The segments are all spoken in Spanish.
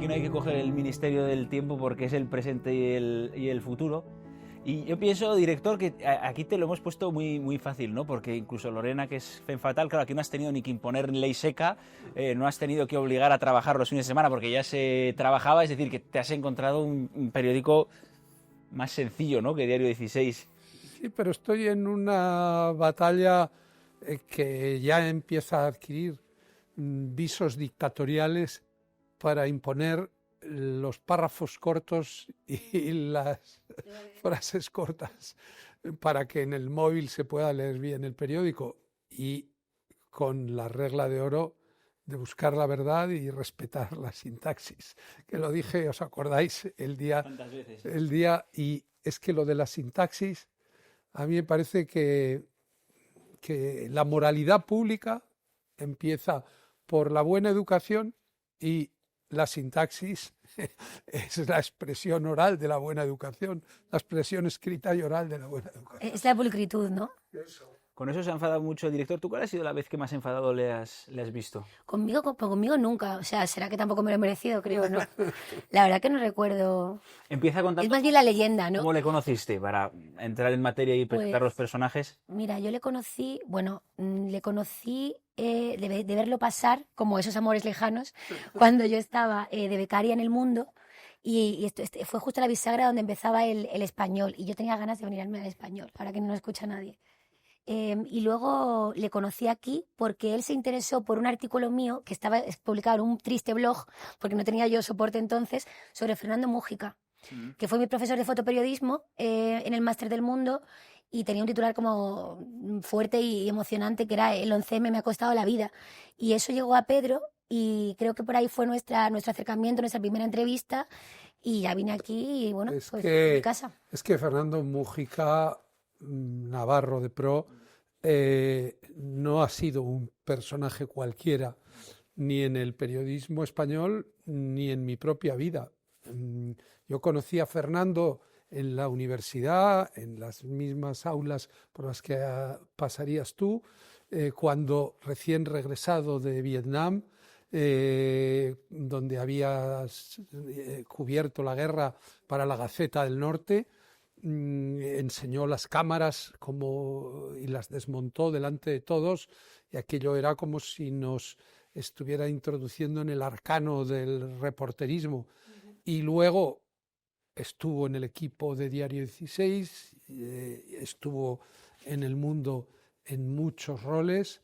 no hay que coger el ministerio del tiempo porque es el presente y el futuro. Y yo pienso, director, que aquí te lo hemos puesto muy, muy fácil, ¿no? Porque incluso Lorena, que es femme fatal, claro, aquí no has tenido ni que imponer ley seca, no has tenido que obligar a trabajar los fines de semana porque ya se trabajaba, es decir, que te has encontrado un periódico más sencillo, ¿no? Que Diario 16. Sí, pero estoy en una batalla que ya empieza a adquirir visos dictatoriales para imponer los párrafos cortos y las frases cortas para que en el móvil se pueda leer bien el periódico, y con la regla de oro de buscar la verdad y respetar la sintaxis, que lo dije, ¿os acordáis? El día, y es que lo de la sintaxis, a mí me parece que la moralidad pública empieza por la buena educación, y la sintaxis es la expresión oral de la buena educación, la expresión escrita y oral de la buena educación. Es la pulcritud, ¿no? Eso. Con eso se ha enfadado mucho el director. ¿Tú cuál ha sido la vez que más enfadado le has visto? Conmigo nunca. O sea, será que tampoco me lo he merecido, creo, ¿no? La verdad que no recuerdo. Empieza contando. Es más bien la leyenda, ¿no? ¿Cómo le conociste para entrar en materia y presentar los personajes? Mira, yo le conocí de verlo pasar, como esos amores lejanos, cuando yo estaba de becaria en El Mundo, y esto fue justo la bisagra donde empezaba el español, y yo tenía ganas de venirme al español, ahora que no lo escucha nadie. Y luego le conocí aquí porque él se interesó por un artículo mío que estaba publicado en un triste blog, porque no tenía yo soporte entonces, sobre Fernando Múgica, que fue mi profesor de fotoperiodismo en el Máster del Mundo, y tenía un titular como fuerte y emocionante, que era "El 11M me ha costado la vida". Y eso llegó a Pedro, y creo que por ahí fue nuestro acercamiento, nuestra primera entrevista, y ya vine aquí y bueno, pues mi casa. Es que Fernando Múgica, navarro de pro, no ha sido un personaje cualquiera, ni en el periodismo español, ni en mi propia vida. Yo conocí a Fernando en la universidad, en las mismas aulas por las que pasarías tú, cuando recién regresado de Vietnam, donde habías cubierto la guerra para la Gaceta del Norte, enseñó las cámaras y las desmontó delante de todos, y aquello era como si nos estuviera introduciendo en el arcano del reporterismo. Y luego estuvo en el equipo de Diario 16, estuvo en El Mundo en muchos roles,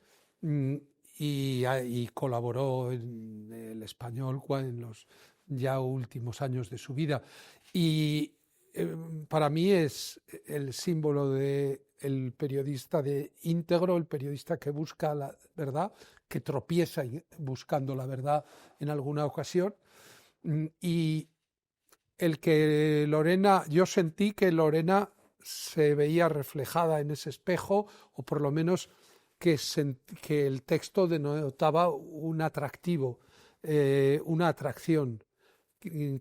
y colaboró en El Español en los ya últimos años de su vida. Y para mí es el símbolo del periodista íntegro, el periodista que busca la verdad, que tropieza buscando la verdad en alguna ocasión. Y yo sentí que Lorena se veía reflejada en ese espejo, o por lo menos que el texto denotaba un atractivo, una atracción,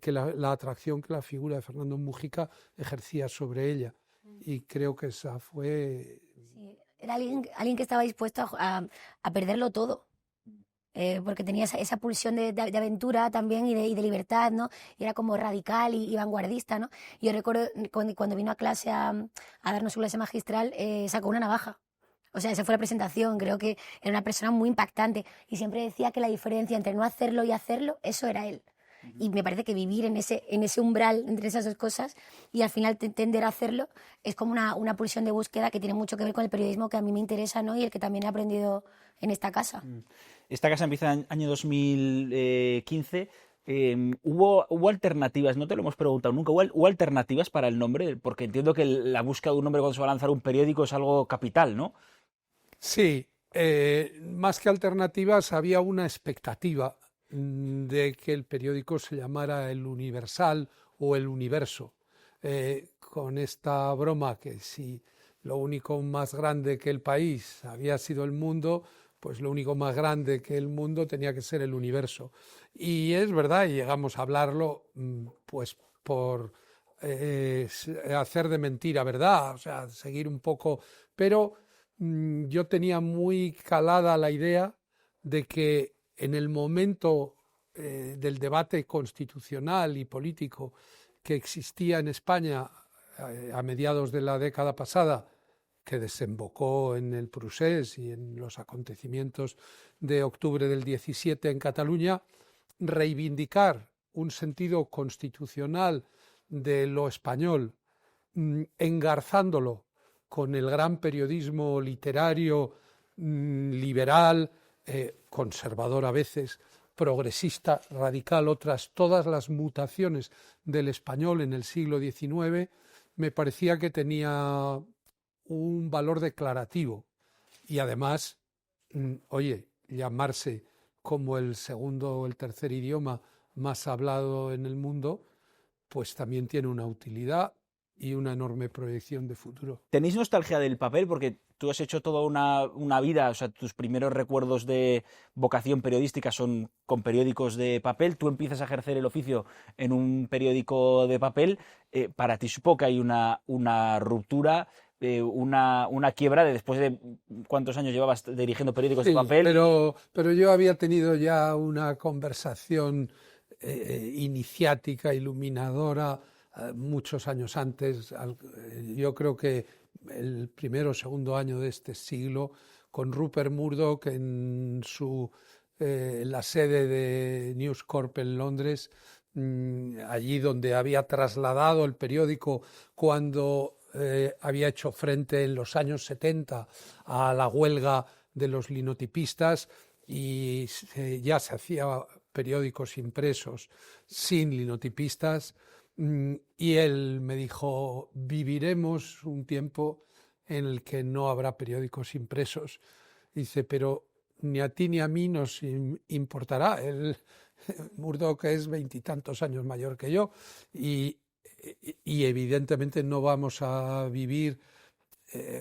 que la atracción que la figura de Fernando Múgica ejercía sobre ella. Y creo que esa fue... Sí, era alguien que estaba dispuesto a perderlo todo. Porque tenía esa pulsión de aventura también y de libertad, ¿no? Y era como radical y vanguardista, ¿no? Yo recuerdo cuando vino a clase a darnos su clase magistral, sacó una navaja. O sea, esa fue la presentación. Creo que era una persona muy impactante, y siempre decía que la diferencia entre no hacerlo y hacerlo, eso era él. Y me parece que vivir en ese umbral entre esas dos cosas y al final tender a hacerlo es como una pulsión de búsqueda que tiene mucho que ver con el periodismo que a mí me interesa, ¿no? Y el que también he aprendido en esta casa. Esta casa empieza en el año 2015. ¿Hubo alternativas? No te lo hemos preguntado nunca. ¿Hubo alternativas para el nombre? Porque entiendo que la búsqueda de un nombre cuando se va a lanzar un periódico es algo capital, ¿no? Sí, más que alternativas había una expectativa de que el periódico se llamara El Universal o El Universo, con esta broma que si lo único más grande que el país había sido el mundo, pues lo único más grande que el mundo tenía que ser el universo. Y es verdad, y llegamos a hablarlo pues por hacer de mentira verdad, o sea, seguir un poco, pero yo tenía muy calada la idea de que en el momento del debate constitucional y político que existía en España a mediados de la década pasada, que desembocó en el Procés y en los acontecimientos de octubre del 17 en Cataluña, reivindicar un sentido constitucional de lo español, engarzándolo con el gran periodismo literario, liberal, conservador a veces, progresista, radical, todas las mutaciones del español en el siglo XIX, me parecía que tenía un valor declarativo y además, oye, llamarse como el segundo o el tercer idioma más hablado en el mundo, pues también tiene una utilidad y una enorme proyección de futuro. ¿Tenéis nostalgia del papel? Porque tú has hecho toda una vida, o sea, tus primeros recuerdos de vocación periodística son con periódicos de papel, tú empiezas a ejercer el oficio en un periódico de papel, para ti supongo que hay una ruptura, una quiebra de después de cuántos años llevabas dirigiendo periódicos de papel. Pero yo había tenido ya una conversación iniciática, iluminadora, muchos años antes. Yo creo que el primero o segundo año de este siglo, con Rupert Murdoch en la sede de News Corp en Londres, allí donde había trasladado el periódico cuando había hecho frente en los años 70 a la huelga de los linotipistas y ya se hacía periódicos impresos sin linotipistas, y él me dijo: viviremos un tiempo en el que no habrá periódicos impresos. Dice, pero ni a ti ni a mí nos importará. Murdoch es 20 y tantos años mayor que yo y evidentemente no vamos a vivir,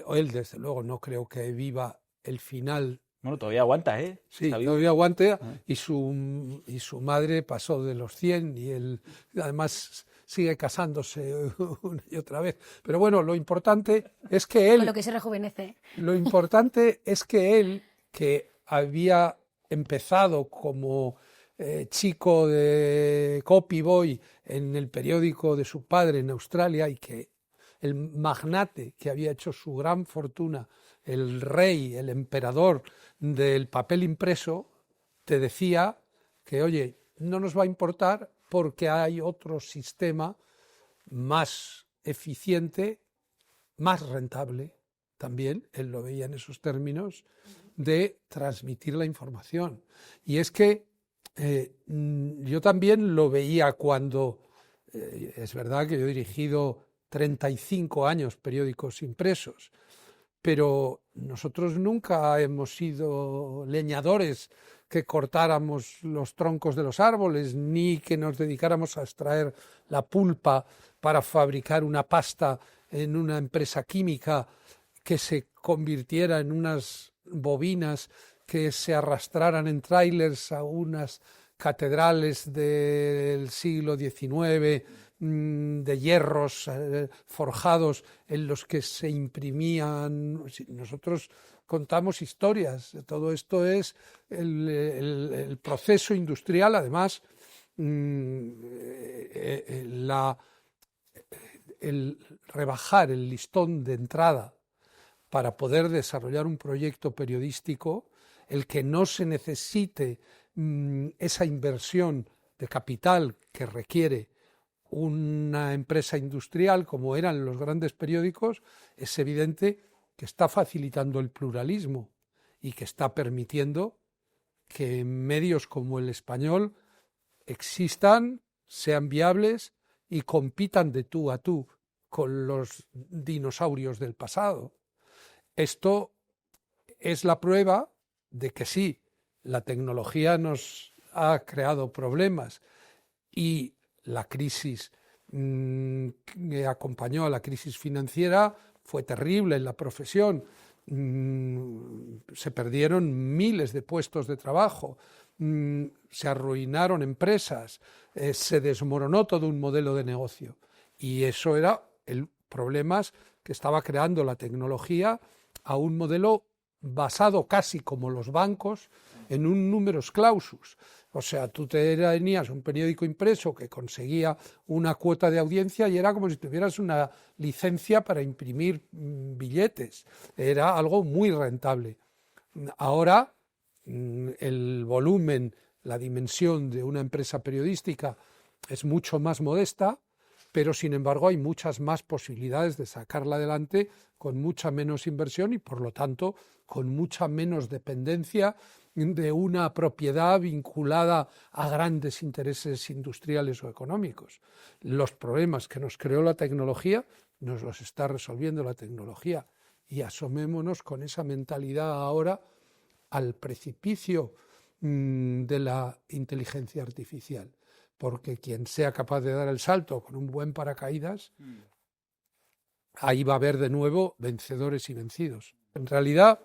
o él desde luego no creo que viva el final. Bueno, todavía aguanta, ¿eh? Sí, todavía aguanta, y su madre pasó de los 100 y él además sigue casándose una y otra vez. Pero bueno, lo importante es que él... Con lo que se rejuvenece. Lo importante es que él, que había empezado como chico de copy boy en el periódico de su padre en Australia, y que el magnate que había hecho su gran fortuna, el rey, el emperador del papel impreso, te decía que, oye, no nos va a importar porque hay otro sistema más eficiente, más rentable, también, él lo veía en esos términos, de transmitir la información. Y es que yo también lo veía cuando, es verdad que yo he dirigido 35 años periódicos impresos, pero nosotros nunca hemos sido leñadores que cortáramos los troncos de los árboles, ni que nos dedicáramos a extraer la pulpa para fabricar una pasta en una empresa química que se convirtiera en unas bobinas que se arrastraran en tráilers a unas catedrales del siglo XIX, de hierros forjados en los que se imprimían. Nosotros contamos historias. Todo esto es el proceso industrial. Además, el rebajar el listón de entrada para poder desarrollar un proyecto periodístico, el que no se necesite esa inversión de capital que requiere una empresa industrial como eran los grandes periódicos, es evidente que está facilitando el pluralismo y que está permitiendo que medios como El Español existan, sean viables y compitan de tú a tú con los dinosaurios del pasado. Esto es la prueba de que sí, la tecnología nos ha creado problemas y la crisis que acompañó a la crisis financiera fue terrible en la profesión. Se perdieron miles de puestos de trabajo, se arruinaron empresas, se desmoronó todo un modelo de negocio. Y eso era el problema que estaba creando la tecnología a un modelo basado casi como los bancos en un numerus clausus. O sea, tú tenías un periódico impreso que conseguía una cuota de audiencia y era como si tuvieras una licencia para imprimir billetes. Era algo muy rentable. Ahora, el volumen, la dimensión de una empresa periodística es mucho más modesta, pero sin embargo hay muchas más posibilidades de sacarla adelante con mucha menos inversión y por lo tanto con mucha menos dependencia de una propiedad vinculada a grandes intereses industriales o económicos. Los problemas que nos creó la tecnología nos los está resolviendo la tecnología y asomémonos con esa mentalidad ahora al precipicio de la inteligencia artificial, porque quien sea capaz de dar el salto con un buen paracaídas, ahí va a haber de nuevo vencedores y vencidos. En realidad,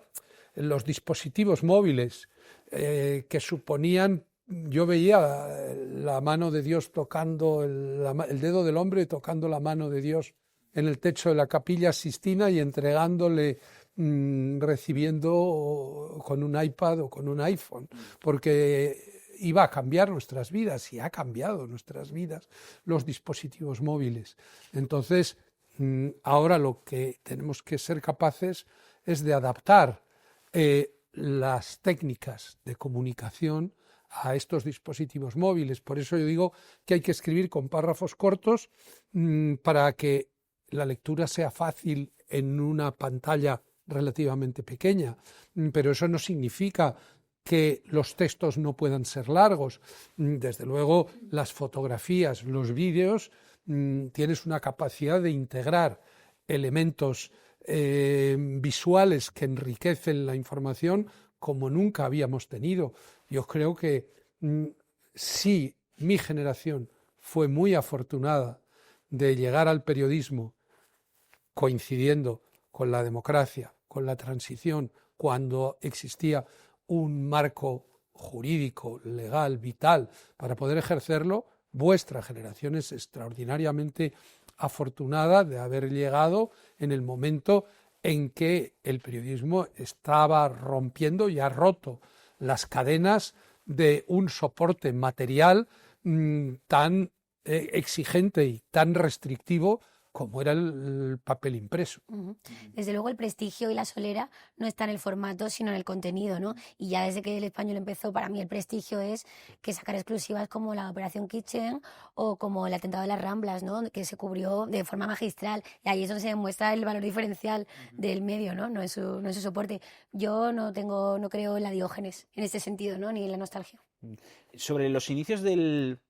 los dispositivos móviles que suponían, yo veía la mano de Dios tocando, el dedo del hombre tocando la mano de Dios en el techo de la Capilla Sixtina y entregándole, recibiendo con un iPad o con un iPhone, porque iba a cambiar nuestras vidas y ha cambiado nuestras vidas los dispositivos móviles. Entonces, ahora lo que tenemos que ser capaces es de adaptar las técnicas de comunicación a estos dispositivos móviles. Por eso yo digo que hay que escribir con párrafos cortos para que la lectura sea fácil en una pantalla relativamente pequeña, pero eso no significa que los textos no puedan ser largos. Desde luego, las fotografías, los vídeos, tienes una capacidad de integrar elementos visuales que enriquecen la información como nunca habíamos tenido. Yo creo que sí, mi generación fue muy afortunada de llegar al periodismo coincidiendo con la democracia, con la transición, cuando existía un marco jurídico, legal, vital, para poder ejercerlo. Vuestra generación es extraordinariamente afortunada de haber llegado en el momento en que el periodismo estaba rompiendo y ha roto las cadenas de un soporte material tan exigente y tan restrictivo como era el papel impreso. Desde luego el prestigio y la solera no está en el formato, sino en el contenido, ¿no? Y ya desde que El Español empezó, para mí el prestigio es que sacar exclusivas como la Operación Kitchen o como el atentado de las Ramblas, ¿no? Que se cubrió de forma magistral. Y ahí es donde se demuestra el valor diferencial del medio, ¿no? No es su soporte. Yo no creo en la Diógenes en este sentido, ¿no? Ni en la nostalgia. Sobre los inicios del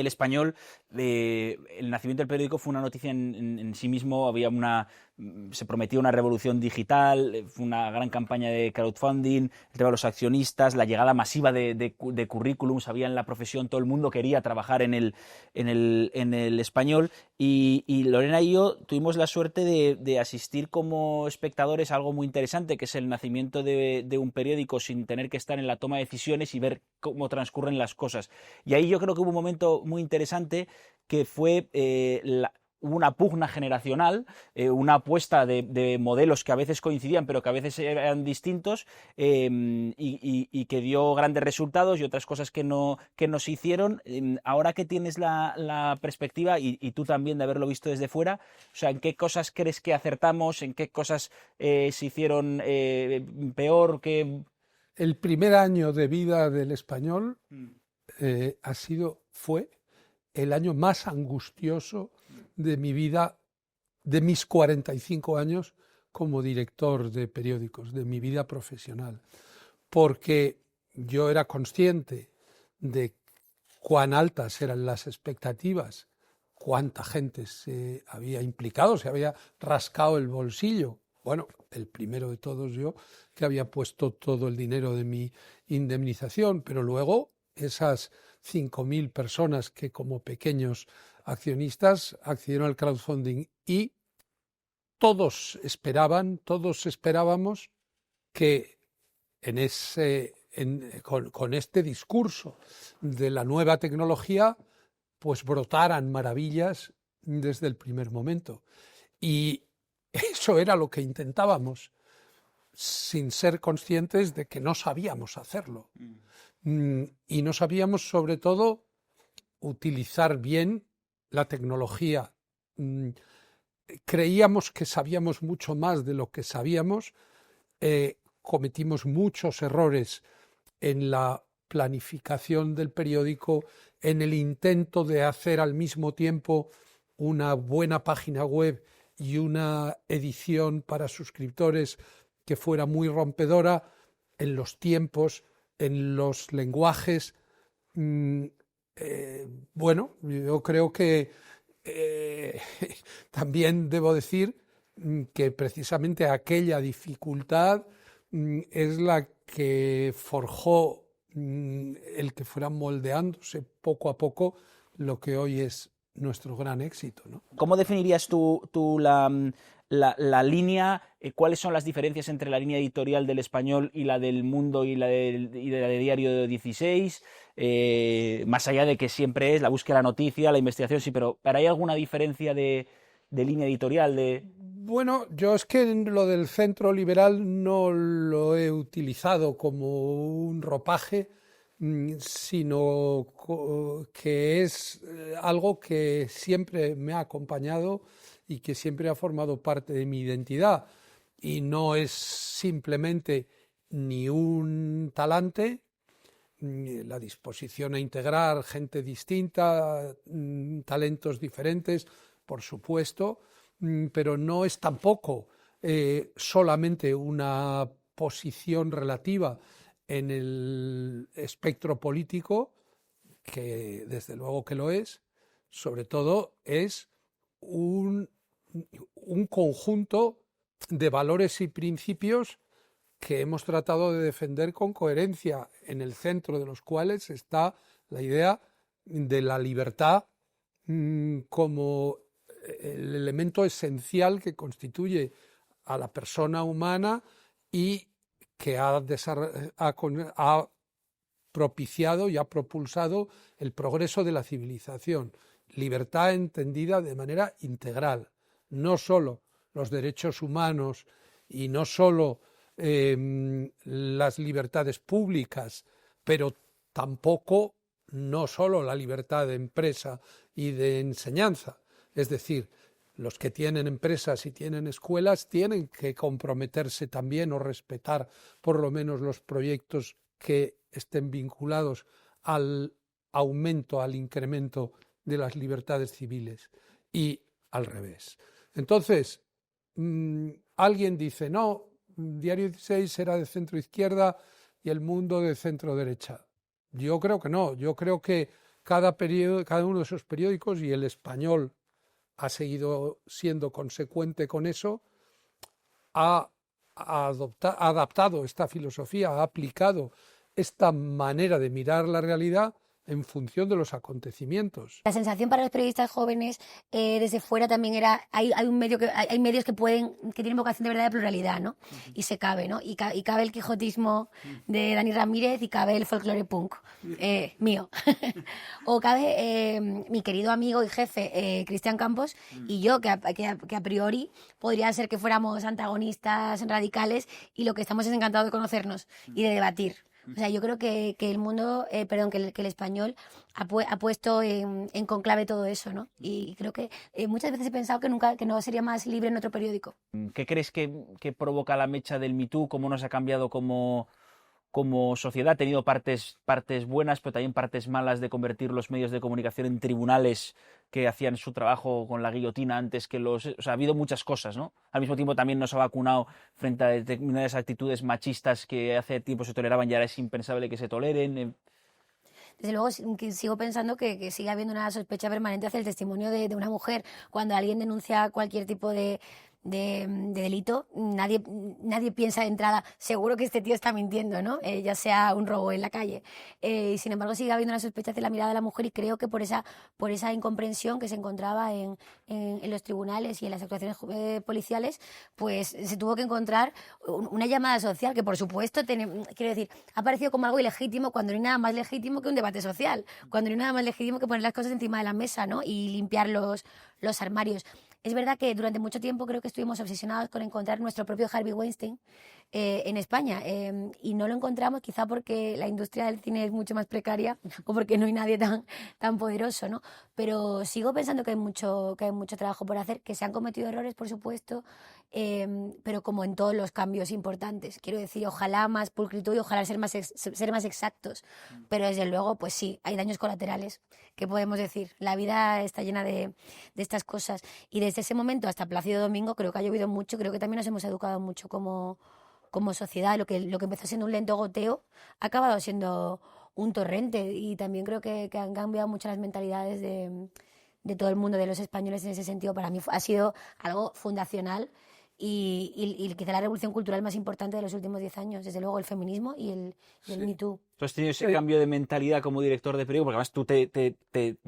Español, el nacimiento del periódico fue una noticia en sí mismo. Se prometía una revolución digital, fue una gran campaña de crowdfunding, el tema de los accionistas, la llegada masiva de currículums, había en la profesión, todo el mundo quería trabajar en el Español, y Lorena y yo tuvimos la suerte de asistir como espectadores a algo muy interesante, que es el nacimiento de un periódico sin tener que estar en la toma de decisiones y ver cómo transcurren las cosas. Y ahí yo creo que hubo un momento muy interesante que fue una pugna generacional, una apuesta de modelos que a veces coincidían pero que a veces eran distintos, y que dio grandes resultados, y otras cosas que no se hicieron. Ahora que tienes la perspectiva y tú también de haberlo visto desde fuera, o sea, ¿en qué cosas crees que acertamos? ¿En qué cosas se hicieron peor? El primer año de vida del Español fue el año más angustioso de mi vida, de mis 45 años como director de periódicos, de mi vida profesional, porque yo era consciente de cuán altas eran las expectativas, cuánta gente se había implicado, se había rascado el bolsillo. Bueno, el primero de todos yo, que había puesto todo el dinero de mi indemnización, pero luego esas 5.000 personas que como pequeños accionistas accedieron al crowdfunding, y todos esperábamos que con este discurso de la nueva tecnología pues brotaran maravillas desde el primer momento. Y eso era lo que intentábamos, sin ser conscientes de que no sabíamos hacerlo. y no sabíamos, sobre todo, utilizar bien la tecnología. Creíamos que sabíamos mucho más de lo que sabíamos, cometimos muchos errores en la planificación del periódico, en el intento de hacer al mismo tiempo una buena página web y una edición para suscriptores que fuera muy rompedora, en los tiempos, en los lenguajes. Bueno, yo creo que también debo decir que precisamente aquella dificultad es la que forjó el que fuera moldeándose poco a poco lo que hoy es nuestro gran éxito, ¿no? ¿Cómo definirías tú la línea? ¿Cuáles son las diferencias entre la línea editorial del Español y la del Mundo y la de Diario 16? Más allá de que siempre es la búsqueda de la noticia, la investigación, sí, pero ¿hay alguna diferencia de línea editorial? Bueno, yo es que lo del centro liberal no lo he utilizado como un ropaje, sino que es algo que siempre me ha acompañado y que siempre ha formado parte de mi identidad. Y no es simplemente ni un talante, la disposición a integrar gente distinta, talentos diferentes, por supuesto, pero no es tampoco solamente una posición relativa en el espectro político, que desde luego que lo es, sobre todo es un conjunto de valores y principios que hemos tratado de defender con coherencia, en el centro de los cuales está la idea de la libertad como el elemento esencial que constituye a la persona humana y que ha propiciado y ha propulsado el progreso de la civilización. Libertad entendida de manera integral, no solo los derechos humanos y no solo las libertades públicas, pero tampoco no solo la libertad de empresa y de enseñanza. Es decir, los que tienen empresas y tienen escuelas tienen que comprometerse también o respetar por lo menos los proyectos que estén vinculados al aumento, al incremento de las libertades civiles y al revés. Entonces, alguien dice, no, Diario 16 era de centro izquierda y El Mundo de centro derecha. Yo creo que no, yo creo que cada uno de esos periódicos, y El Español ha seguido siendo consecuente con eso, ha adaptado esta filosofía, ha aplicado esta manera de mirar la realidad en función de los acontecimientos. La sensación para los periodistas jóvenes desde fuera también era, hay medios que tienen vocación de verdad de pluralidad, ¿no? Y se cabe, ¿no? Y cabe el quijotismo de Dani Ramírez y cabe el folclore punk mío. O cabe mi querido amigo y jefe Cristian Campos y yo, que a priori podría ser que fuéramos antagonistas radicales, y lo que estamos es encantados de conocernos y de debatir. O sea, yo creo que el mundo, que el Español ha puesto en conclave todo eso, ¿no? Y creo que muchas veces he pensado que no sería más libre en otro periódico. ¿Qué crees que provoca la mecha del Me Too? ¿Cómo nos ha cambiado como sociedad? Ha tenido partes buenas, pero también partes malas, de convertir los medios de comunicación en tribunales que hacían su trabajo con la guillotina antes que los... O sea, ha habido muchas cosas, ¿no? Al mismo tiempo también nos ha vacunado frente a determinadas actitudes machistas que hace tiempo se toleraban y ahora es impensable que se toleren. Desde luego sigo pensando que sigue habiendo una sospecha permanente hacia el testimonio de una mujer. Cuando alguien denuncia cualquier tipo de delito, nadie piensa de entrada, seguro que este tío está mintiendo, ¿no? Ya sea un robo en la calle. Y sin embargo sigue habiendo una sospecha hacia la mirada de la mujer, y creo que por esa incomprensión que se encontraba en los tribunales y en las actuaciones policiales, pues se tuvo que encontrar una llamada social que, por supuesto, quiero decir, ha parecido como algo ilegítimo, cuando no hay nada más legítimo que un debate social, cuando no hay nada más legítimo que poner las cosas encima de la mesa, ¿no? Y limpiar los armarios. es verdad que durante mucho tiempo creo que estuvimos obsesionados con encontrar nuestro propio Harvey Weinstein en España, y no lo encontramos quizá porque la industria del cine es mucho más precaria o porque no hay nadie tan poderoso, ¿no? Pero sigo pensando que hay mucho trabajo por hacer, que se han cometido errores, por supuesto, pero como en todos los cambios importantes. Quiero decir, ojalá más pulcritud y ojalá ser más exactos, pero desde luego, pues sí, hay daños colaterales. ¿Qué podemos decir? La vida está llena de estas cosas, y desde ese momento hasta Plácido Domingo creo que ha llovido mucho, creo que también nos hemos educado mucho como sociedad. Lo que empezó siendo un lento goteo ha acabado siendo un torrente, y también creo que han cambiado mucho las mentalidades de todo el mundo, de los españoles en ese sentido. Para mí ha sido algo fundacional y quizá la revolución cultural más importante de los últimos 10 años, desde luego el feminismo y el Me Too. ¿Tú has tenido ese cambio de mentalidad como director de periódico? Porque además tú te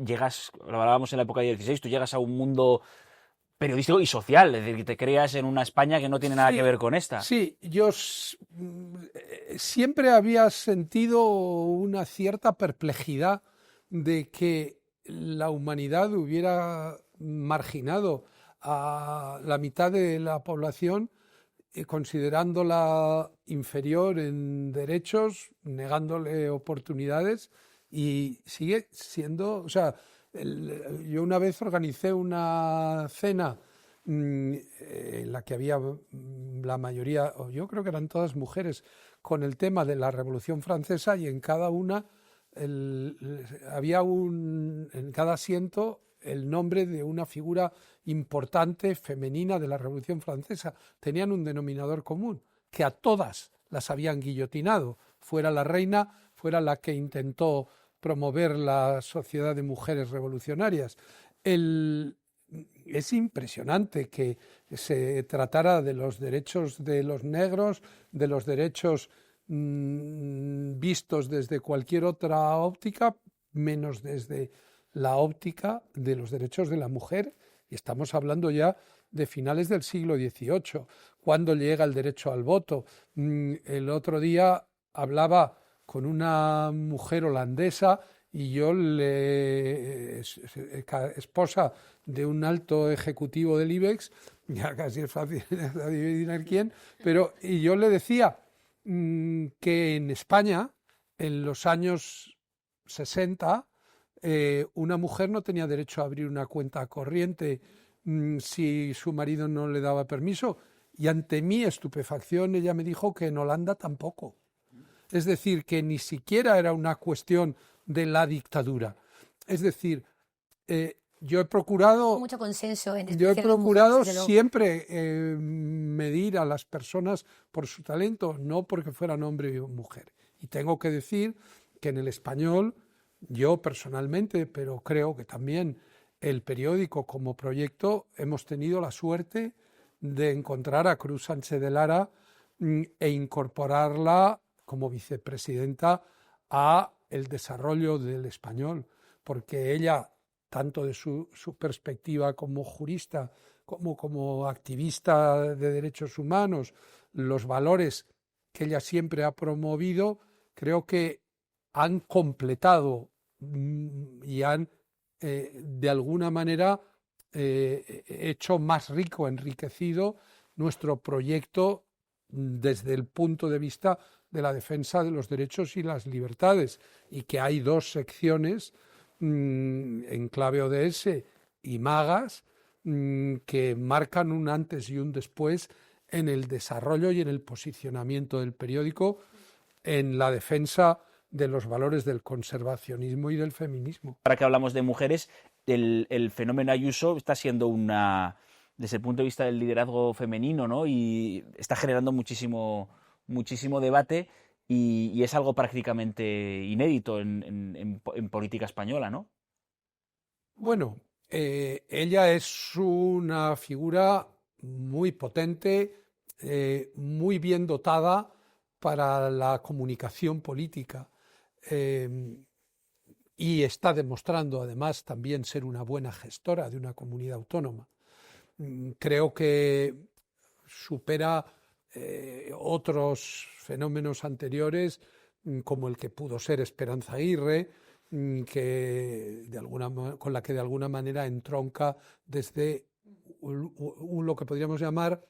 llegas, lo hablábamos en la época de 16, tú llegas a un mundo periodístico y social, es decir, que te creas en una España que no tiene nada que ver con esta. Sí, yo siempre había sentido una cierta perplejidad de que la humanidad hubiera marginado a la mitad de la población, considerándola inferior en derechos, negándole oportunidades, y sigue siendo, o sea, yo una vez organicé una cena en la que había la mayoría, o yo creo que eran todas mujeres, con el tema de la Revolución Francesa, y en cada una había en cada asiento el nombre de una figura importante femenina de la Revolución Francesa. Tenían un denominador común, que a todas las habían guillotinado, fuera la reina, fuera la que intentó promover la sociedad de mujeres revolucionarias. Es impresionante que se tratara de los derechos de los negros, de los derechos vistos desde cualquier otra óptica, menos desde la óptica de los derechos de la mujer, y estamos hablando ya de finales del siglo XVIII, cuando llega el derecho al voto. El otro día hablaba con una mujer holandesa, y yo, esposa de un alto ejecutivo del IBEX, ya casi es fácil adivinar quién, y yo le decía que en España, en los años 60, una mujer no tenía derecho a abrir una cuenta corriente si su marido no le daba permiso, y ante mi estupefacción ella me dijo que en Holanda tampoco. Es decir, que ni siquiera era una cuestión de la dictadura. Es decir, yo he procurado, mucho consenso en yo he procurado siempre medir a las personas por su talento, no porque fueran hombre o mujer. Y tengo que decir que en el español, yo personalmente, pero creo que también el periódico como proyecto, hemos tenido la suerte de encontrar a Cruz Sánchez de Lara e incorporarla como vicepresidenta a el desarrollo del español, porque ella, tanto de su perspectiva como jurista, como activista de derechos humanos, los valores que ella siempre ha promovido, creo que han completado y han de alguna manera hecho más rico, enriquecido nuestro proyecto desde el punto de vista de la defensa de los derechos y las libertades, y que hay dos secciones en clave ODS y Magas que marcan un antes y un después en el desarrollo y en el posicionamiento del periódico en la defensa de los valores del conservacionismo y del feminismo. Ahora que hablamos de mujeres, el fenómeno Ayuso está siendo desde el punto de vista del liderazgo femenino, ¿no? Y está generando muchísimo debate, y es algo prácticamente inédito en política española, ¿no? Bueno, ella es una figura muy potente, muy bien dotada para la comunicación política, y está demostrando además también ser una buena gestora de una comunidad autónoma. Creo que supera otros fenómenos anteriores, como el que pudo ser Esperanza Aguirre, con la que de alguna manera entronca desde lo que podríamos llamar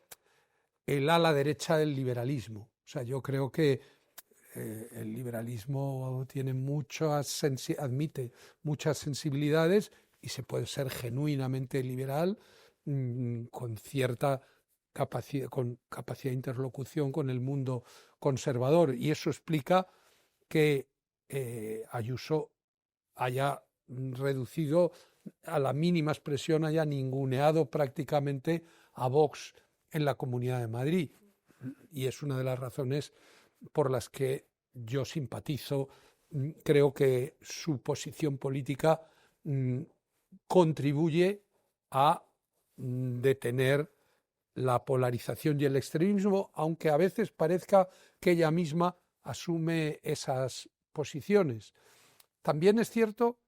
el ala derecha del liberalismo. O sea, yo creo que el liberalismo tiene admite muchas sensibilidades y se puede ser genuinamente liberal con cierta capacidad de interlocución con el mundo conservador. Y eso explica que Ayuso haya reducido a la mínima expresión, haya ninguneado prácticamente a Vox en la Comunidad de Madrid. Y es una de las razones por las que yo simpatizo. Creo que su posición política contribuye a detener la polarización y el extremismo, aunque a veces parezca que ella misma asume esas posiciones. También es cierto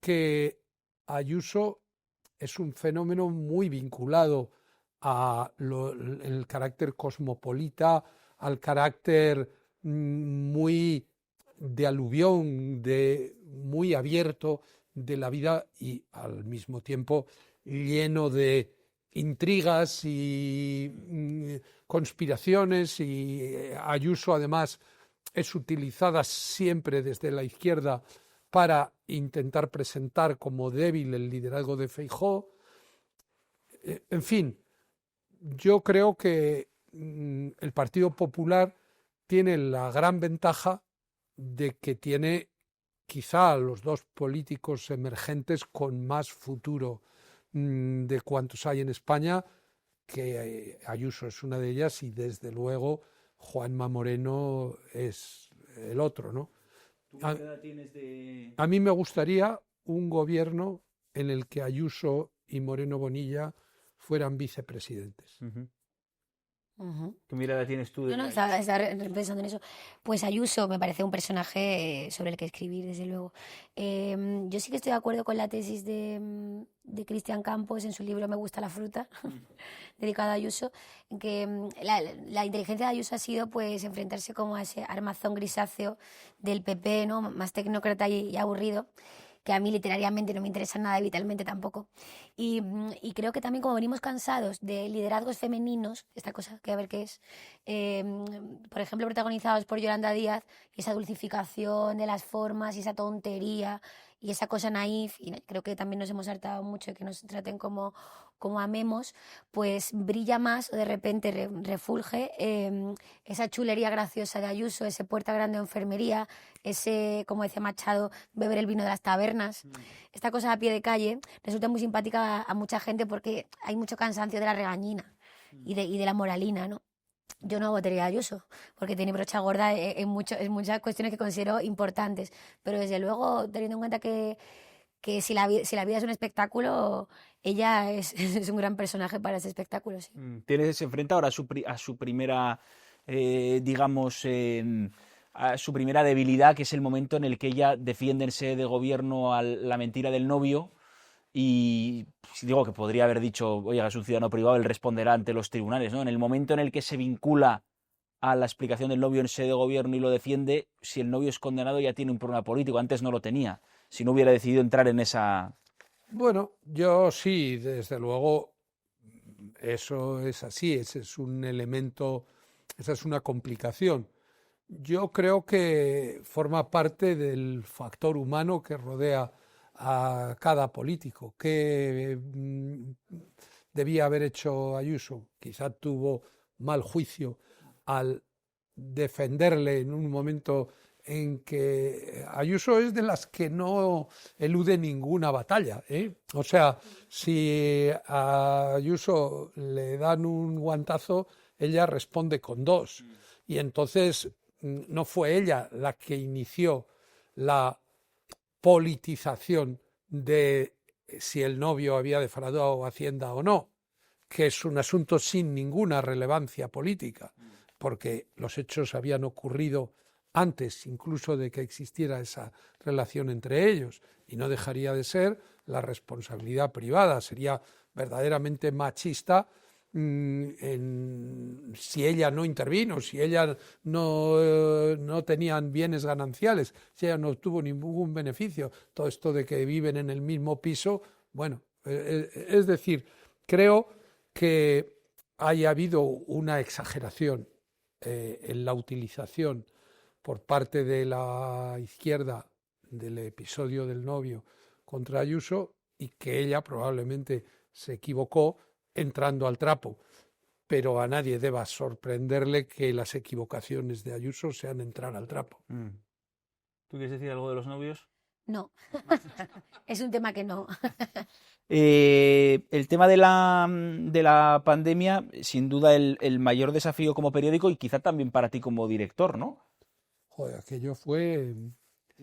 que Ayuso es un fenómeno muy vinculado al carácter cosmopolita, al carácter muy de aluvión, muy abierto de la vida y al mismo tiempo lleno de intrigas y conspiraciones. Y Ayuso además es utilizada siempre desde la izquierda para intentar presentar como débil el liderazgo de Feijóo. En fin, yo creo que el Partido Popular tiene la gran ventaja de que tiene quizá los dos políticos emergentes con más futuro de cuantos hay en España, que Ayuso es una de ellas y desde luego Juanma Moreno es el otro, ¿no? A mí me gustaría un gobierno en el que Ayuso y Moreno Bonilla fueran vicepresidentes. ¿Qué mirada tienes tú? No, estaba pensando en eso. Pues Ayuso me parece un personaje sobre el que escribir, desde luego. Yo sí que estoy de acuerdo con la tesis de Cristian Campos en su libro Me gusta la fruta, dedicado a Ayuso, en que la inteligencia de Ayuso ha sido pues enfrentarse como a ese armazón grisáceo del PP, ¿no? Más tecnócrata y aburrido, que a mí literariamente no me interesa nada y vitalmente tampoco. Y creo que también como venimos cansados de liderazgos femeninos, esta cosa que a ver qué es, por ejemplo protagonizados por Yolanda Díaz, y esa dulcificación de las formas y esa tontería y esa cosa naif, y creo que también nos hemos hartado mucho de que nos traten como amemos, pues brilla más o de repente refulge esa chulería graciosa de Ayuso, ese Puerta Grande de enfermería, ese, como decía Machado, beber el vino de las tabernas. Esta cosa a pie de calle resulta muy simpática a mucha gente porque hay mucho cansancio de la regañina y de la moralina, ¿no? Yo no votaría a Ayuso porque tiene brocha gorda en muchas cuestiones que considero importantes, pero desde luego teniendo en cuenta que si la vida es un espectáculo, ella es un gran personaje para ese espectáculo. Sí. Se enfrenta ahora a su primera, digamos, a su primera debilidad, que es el momento en el que ella defiende en sede de gobierno a la mentira del novio. Y digo que podría haber dicho, oye, es un ciudadano privado, él responderá ante los tribunales, ¿no? En el momento en el que se vincula a la explicación del novio en sede de gobierno y lo defiende, si el novio es condenado ya tiene un problema político, antes no lo tenía, si no hubiera decidido entrar en esa... Bueno, yo sí, desde luego, eso es así, ese es un elemento, esa es una complicación. Yo creo que forma parte del factor humano que rodea a cada político. ¿Qué debía haber hecho Ayuso? Quizá tuvo mal juicio al defenderle en un momento en que Ayuso es de las que no elude ninguna batalla, ¿eh? O sea, si a Ayuso le dan un guantazo, ella responde con dos. Y entonces no fue ella la que inició la politización de si el novio había defraudado Hacienda o no, que es un asunto sin ninguna relevancia política, porque los hechos habían ocurrido antes incluso de que existiera esa relación entre ellos, y no dejaría de ser la responsabilidad privada. Sería verdaderamente machista si ella no intervino, si ella no tenían bienes gananciales, si ella no obtuvo ningún beneficio, todo esto de que viven en el mismo piso, bueno, es decir, creo que haya habido una exageración en la utilización por parte de la izquierda del episodio del novio contra Ayuso y que ella probablemente se equivocó entrando al trapo. Pero a nadie deba sorprenderle que las equivocaciones de Ayuso sean entrar al trapo. ¿Tú quieres decir algo de los novios? No, es un tema que no. El tema de la pandemia, sin duda el mayor desafío como periódico y quizá también para ti como director, ¿no? Joder, aquello fue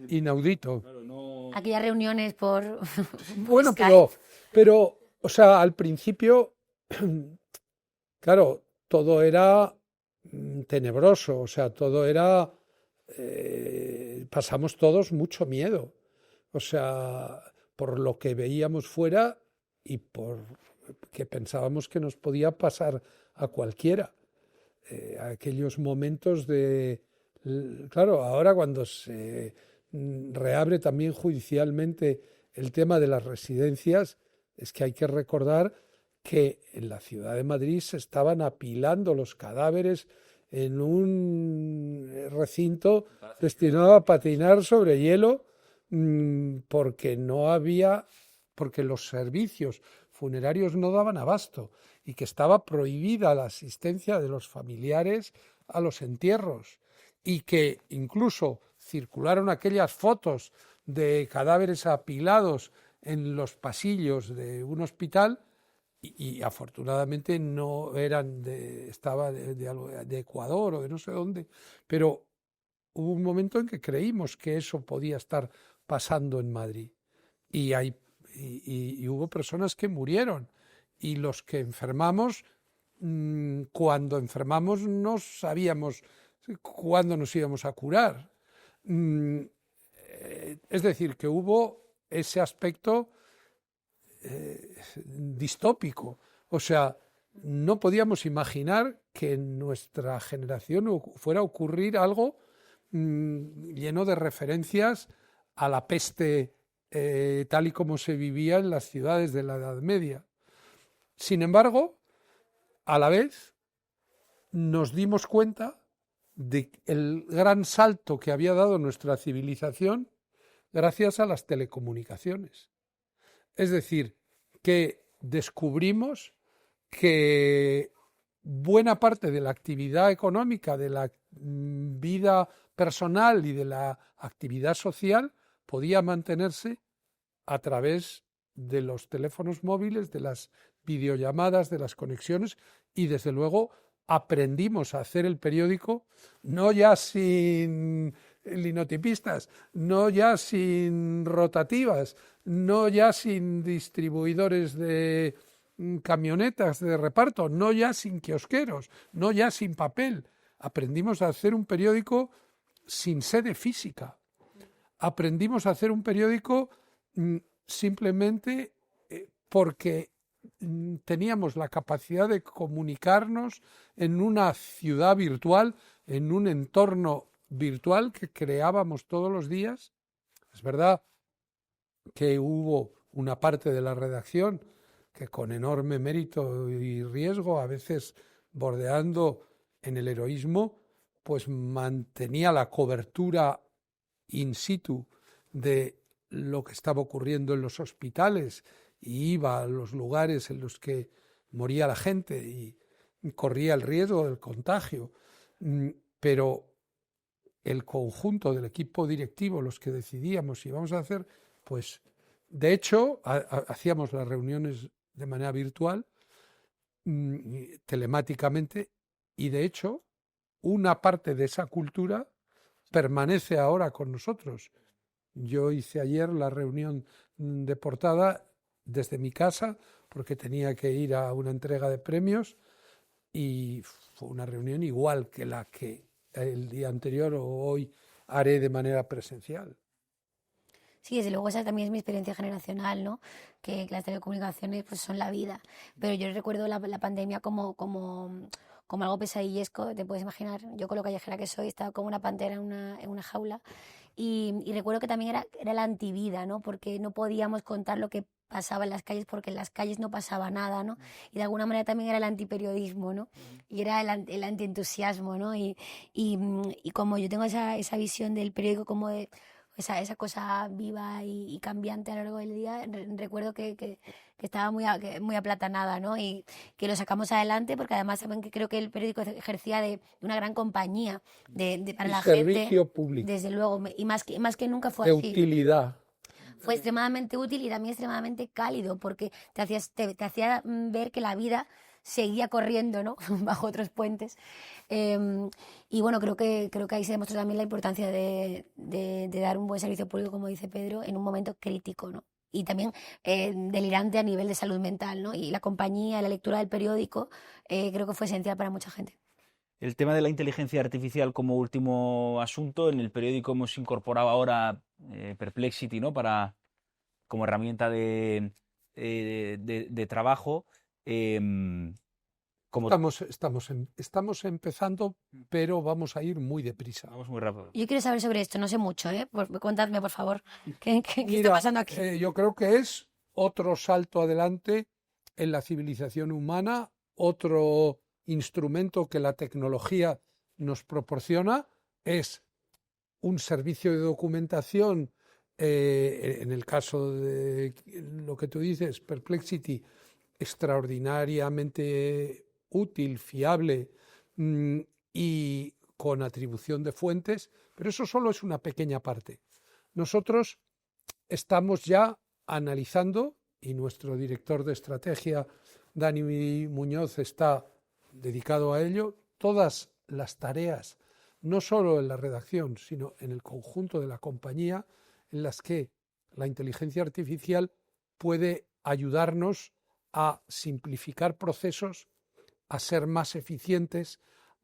inaudito. Claro, no... Aquellas reuniones por Bueno, Skype. pero, o sea, al principio, claro, todo era tenebroso, o sea, todo era, pasamos todos mucho miedo, o sea, por lo que veíamos fuera y por que pensábamos que nos podía pasar a cualquiera. Aquellos momentos claro, ahora cuando se reabre también judicialmente el tema de las residencias, es que hay que recordar que en la ciudad de Madrid se estaban apilando los cadáveres en un recinto destinado a patinar sobre hielo porque los servicios funerarios no daban abasto y que estaba prohibida la asistencia de los familiares a los entierros y que incluso circularon aquellas fotos de cadáveres apilados en los pasillos de un hospital y afortunadamente no eran estaba de Ecuador o de no sé dónde, pero hubo un momento en que creímos que eso podía estar pasando en Madrid y hubo personas que murieron y los que enfermamos, cuando enfermamos no sabíamos cuándo nos íbamos a curar. Es decir, que hubo ese aspecto distópico. O sea, no podíamos imaginar que en nuestra generación fuera a ocurrir algo lleno de referencias a la peste tal y como se vivía en las ciudades de la Edad Media. Sin embargo, a la vez nos dimos cuenta del gran salto que había dado nuestra civilización gracias a las telecomunicaciones. Es decir, que descubrimos que buena parte de la actividad económica, de la vida personal y de la actividad social podía mantenerse a través de los teléfonos móviles, de las videollamadas, de las conexiones y desde luego aprendimos a hacer el periódico no ya sin linotipistas, no ya sin rotativas, no ya sin distribuidores de camionetas de reparto, no ya sin kiosqueros, no ya sin papel. Aprendimos a hacer un periódico sin sede física. Aprendimos a hacer un periódico simplemente porque teníamos la capacidad de comunicarnos en una ciudad virtual, en un entorno virtual que creábamos todos los días. Es verdad que hubo una parte de la redacción que con enorme mérito y riesgo, a veces bordeando en el heroísmo, pues mantenía la cobertura in situ de lo que estaba ocurriendo en los hospitales y iba a los lugares en los que moría la gente y corría el riesgo del contagio. Pero el conjunto del equipo directivo, los que decidíamos si íbamos a hacer, pues de hecho hacíamos las reuniones de manera virtual, telemáticamente, y de hecho una parte de esa cultura permanece ahora con nosotros. Yo hice ayer la reunión de portada desde mi casa porque tenía que ir a una entrega de premios y fue una reunión igual que la que el día anterior o hoy haré de manera presencial. Sí, desde luego esa también es mi experiencia generacional, ¿no? Que las telecomunicaciones pues son la vida. Pero yo recuerdo la pandemia como algo pesadillesco, te puedes imaginar. Yo con lo callejera que soy estaba como una pantera en una jaula y recuerdo que también era la antivida, ¿no? Porque no podíamos contar lo que pasaba en las calles, porque en las calles no pasaba nada, ¿no? Y de alguna manera también era el antiperiodismo, ¿no? Y era el antientusiasmo, ¿no? Y como yo tengo esa visión del periódico como de esa cosa viva y cambiante a lo largo del día, recuerdo que estaba muy aplatanada, ¿no? Y que lo sacamos adelante, porque además también que creo que el periódico ejercía de una gran compañía para la gente. Servicio público. Desde luego, y más que nunca fue De así. utilidad. Fue extremadamente útil y también extremadamente cálido, porque te hacía ver que la vida seguía corriendo, ¿no? Bajo otros puentes. Y bueno, creo que ahí se demostró también la importancia de dar un buen servicio público, como dice Pedro, en un momento crítico, ¿no? Y también delirante a nivel de salud mental, ¿no? Y la compañía, la lectura del periódico, creo que fue esencial para mucha gente. El tema de la inteligencia artificial como último asunto, en el periódico hemos incorporado ahora Perplexity, ¿no? Como herramienta de trabajo. Estamos empezando, pero vamos a ir muy deprisa. Vamos muy rápido. Yo quiero saber sobre esto, no sé mucho, ¿eh? Contadme, por favor, ¿qué Mira, está pasando aquí? yo creo que es otro salto adelante en la civilización humana, otro instrumento que la tecnología nos proporciona, es un servicio de documentación, en el caso de lo que tú dices, Perplexity, extraordinariamente útil, fiable y con atribución de fuentes, pero eso solo es una pequeña parte. Nosotros estamos ya analizando, y nuestro director de estrategia, Dani Muñoz, está dedicado a ello, todas las tareas, no solo en la redacción, sino en el conjunto de la compañía, en las que la inteligencia artificial puede ayudarnos a simplificar procesos, a ser más eficientes,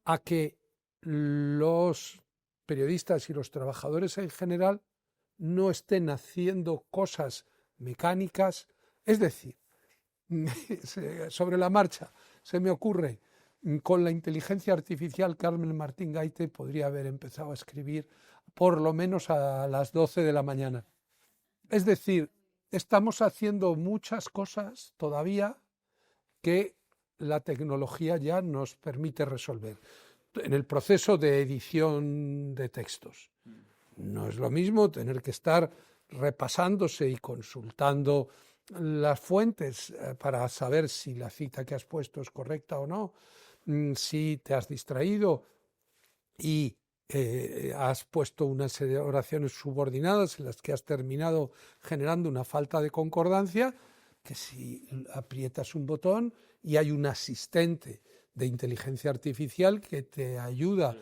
a que los periodistas y los trabajadores en general no estén haciendo cosas mecánicas. Es decir, sobre la marcha se me ocurre, con la inteligencia artificial, Carmen Martín Gaite podría haber empezado a escribir por lo menos a las 12 de la mañana. Es decir, estamos haciendo muchas cosas todavía que la tecnología ya nos permite resolver. En el proceso de edición de textos, no es lo mismo tener que estar repasándose y consultando las fuentes para saber si la cita que has puesto es correcta o no, si te has distraído y has puesto una serie de oraciones subordinadas en las que has terminado generando una falta de concordancia, que si aprietas un botón y hay un asistente de inteligencia artificial que te ayuda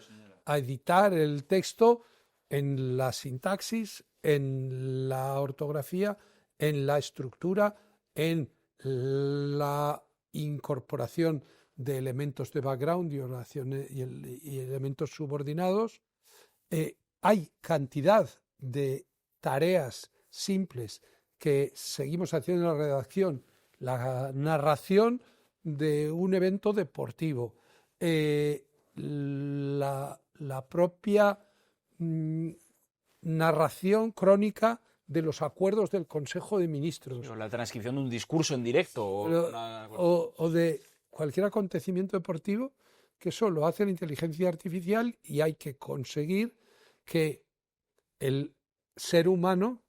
a editar el texto en la sintaxis, en la ortografía, en la estructura, en la incorporación de elementos de background y oraciones y elementos subordinados. Hay cantidad de tareas simples que seguimos haciendo en la redacción, la narración de un evento deportivo, la propia narración crónica de los acuerdos del Consejo de Ministros. Sí, o la transcripción de un discurso en directo. O de cualquier acontecimiento deportivo, que eso lo hace la inteligencia artificial, y hay que conseguir que el ser humano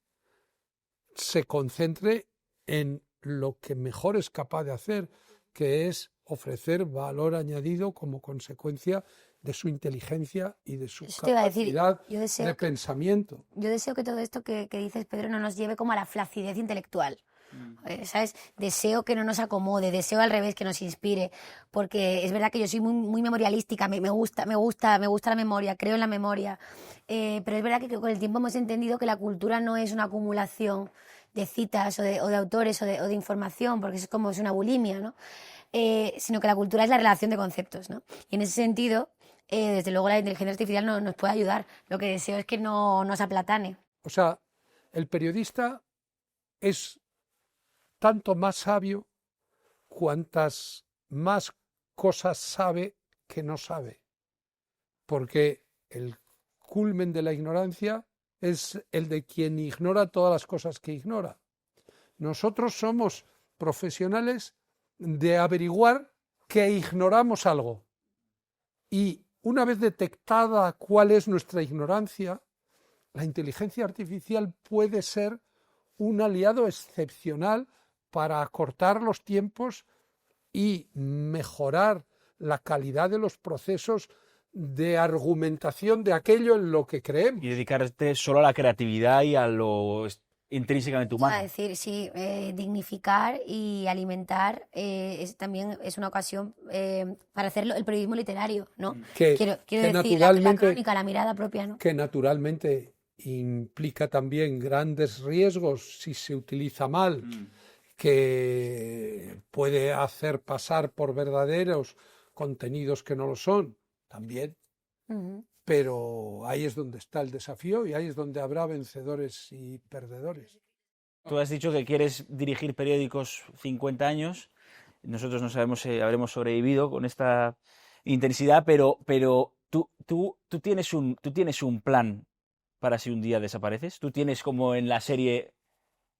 se concentre en lo que mejor es capaz de hacer, que es ofrecer valor añadido como consecuencia de su inteligencia y de su capacidad de pensamiento. Yo deseo que todo esto que dices, Pedro, no nos lleve como a la flacidez intelectual. ¿Sabes? Deseo que no nos acomode, deseo al revés que nos inspire, porque es verdad que yo soy muy memorialística, me gusta la memoria, creo en la memoria, pero es verdad que con el tiempo hemos entendido que la cultura no es una acumulación de citas o de autores o de información, porque es como una bulimia, ¿no? Sino que la cultura es la relación de conceptos, ¿no? Y en ese sentido, desde luego la inteligencia artificial nos puede ayudar. Lo que deseo es que no nos aplatane. O sea, el periodista es tanto más sabio cuantas más cosas sabe que no sabe, porque el culmen de la ignorancia es el de quien ignora todas las cosas que ignora. Nosotros somos profesionales de averiguar que ignoramos algo. Y una vez detectada cuál es nuestra ignorancia, la inteligencia artificial puede ser un aliado excepcional para acortar los tiempos y mejorar la calidad de los procesos de argumentación de aquello en lo que creemos. Y dedicarte solo a la creatividad y a lo intrínsecamente humano. Es decir, sí, dignificar y alimentar también es una ocasión para hacer el periodismo literario, ¿no? Quiero decir, la crónica, la mirada propia, ¿no? Que naturalmente implica también grandes riesgos si se utiliza mal, que puede hacer pasar por verdaderos contenidos que no lo son, también. Pero ahí es donde está el desafío y ahí es donde habrá vencedores y perdedores. Tú has dicho que quieres dirigir periódicos 50 años. Nosotros no sabemos si habremos sobrevivido con esta intensidad, pero tú tienes un plan para si un día desapareces. ¿Tú tienes como en la serie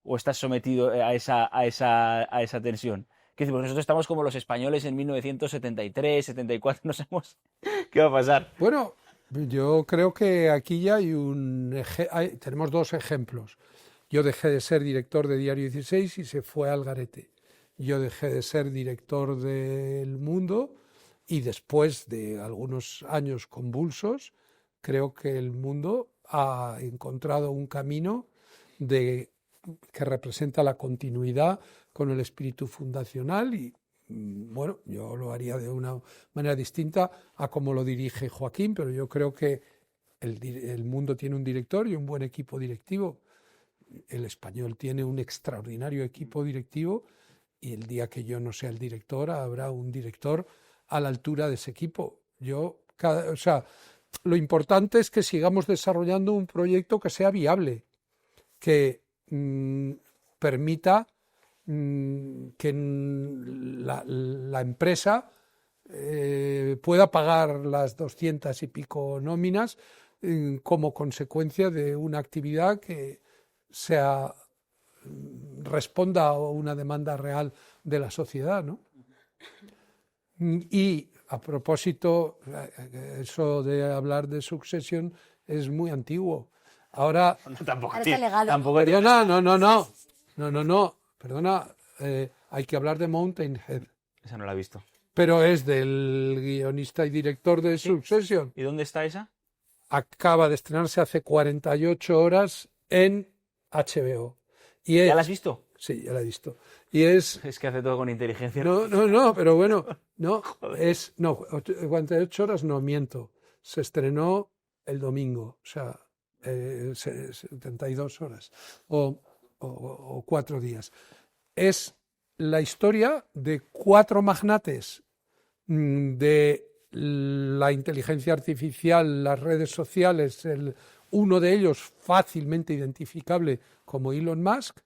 o estás sometido a esa tensión? Que decir, nosotros estamos como los españoles en 1973, 74, no sabemos qué va a pasar. Bueno, yo creo que aquí ya tenemos dos ejemplos. Yo dejé de ser director de Diario 16 y se fue al garete. Yo dejé de ser director del Mundo y después de algunos años convulsos, creo que el Mundo ha encontrado un camino que representa la continuidad con el espíritu fundacional y, bueno, yo lo haría de una manera distinta a como lo dirige Joaquín, pero yo creo que el Mundo tiene un director y un buen equipo directivo. El Español tiene un extraordinario equipo directivo y el día que yo no sea el director habrá un director a la altura de ese equipo. Lo importante es que sigamos desarrollando un proyecto que sea viable, que permita que la empresa pueda pagar las 200 y pico nóminas como consecuencia de una actividad que responda a una demanda real de la sociedad, ¿no? Y a propósito, eso de hablar de Succession es muy antiguo. Ahora Tampoco. Perdona, hay que hablar de Mountainhead. Esa no la he visto. Pero es del guionista y director de Succession. ¿Y dónde está esa? Acaba de estrenarse hace 48 horas en HBO. ¿Ya la has visto? Sí, ya la he visto. Y es que hace todo con inteligencia. No, pero bueno, no, 48 horas no, miento. Se estrenó el domingo, o sea, 72 horas o 4 días. Es la historia de 4 magnates de la inteligencia artificial, las redes sociales, uno de ellos fácilmente identificable como Elon Musk,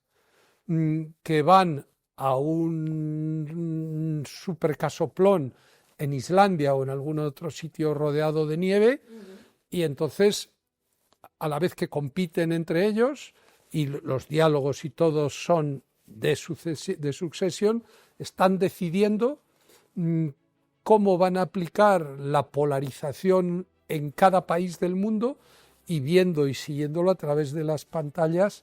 que van a un supercasoplón en Islandia o en algún otro sitio rodeado de nieve, y entonces, a la vez que compiten entre ellos, y los diálogos y todos son de Succession, están decidiendo cómo van a aplicar la polarización en cada país del mundo y viendo y siguiéndolo a través de las pantallas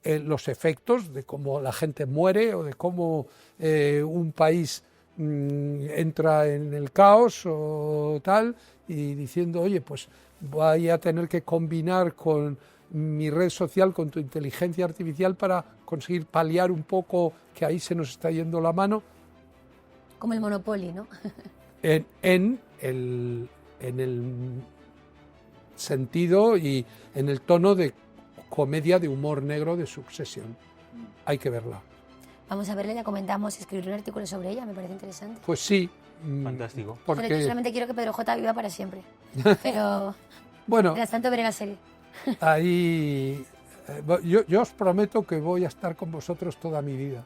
los efectos de cómo la gente muere o de cómo un país entra en el caos o tal, y diciendo, oye, pues voy a tener que combinar con mi red social, con tu inteligencia artificial para conseguir paliar un poco que ahí se nos está yendo la mano. Como el Monopoly, ¿no? en el sentido y en el tono de comedia de humor negro de Succession. Hay que verla. Vamos a verla, ya comentamos, escribir un artículo sobre ella, me parece interesante. Pues sí. Fantástico. Pero yo solamente quiero que Pedro J viva para siempre. Pero bueno, mientras tanto veré la serie. Ahí yo os prometo que voy a estar con vosotros toda mi vida.